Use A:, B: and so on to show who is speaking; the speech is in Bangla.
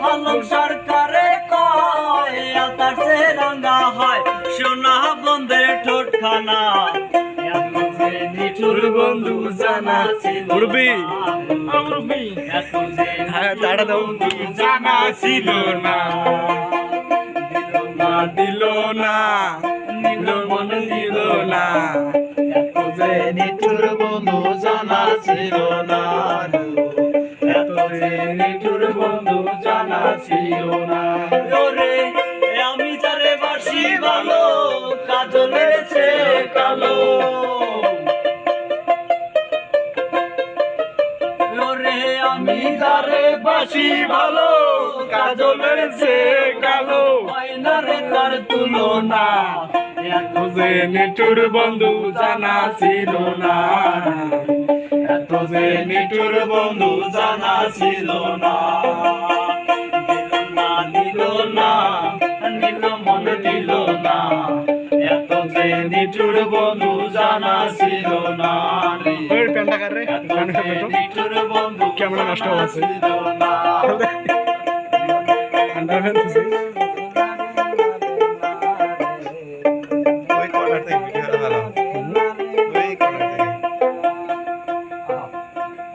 A: আলম সরকারে কয় আলতার সে রাঙ্গা হয় সোনা বন্ধের ঠোঁটখানা এত যে নিঠুর বন্ধু জানা ছিল
B: মুরব্বি
A: এত যে
B: হ্যাঁ তাড়া দাও
A: জানা ছিল না
B: দিল না
A: নীল মন দিল
B: না
A: এত যে নিঠুর বন্ধু জানা ছিল না এত যে নিঠুর বন্ধু জানা ছিল না ওরে আমি যারে বাসি ভালো কাজলের চেয়ে কালো ওরে আমি যারে বাসি ভালো কাজলের চেয়ে কালো আয়নারে তার তুলনা এত যে নিঠুর বন্ধু জানা ছিল না এত যে নিঠুর বন্ধু জানা ছিল না দিল না নীল মন দিল না এত যে নিঠুর বন্ধু জানা ছিল না
B: ওই প্যান্টটা কার রে
A: এত যে নিঠুর বন্ধু
B: ক্যামেরা নষ্ট হচ্ছে
A: ছিল না
B: আন্ডার ফেলতেছি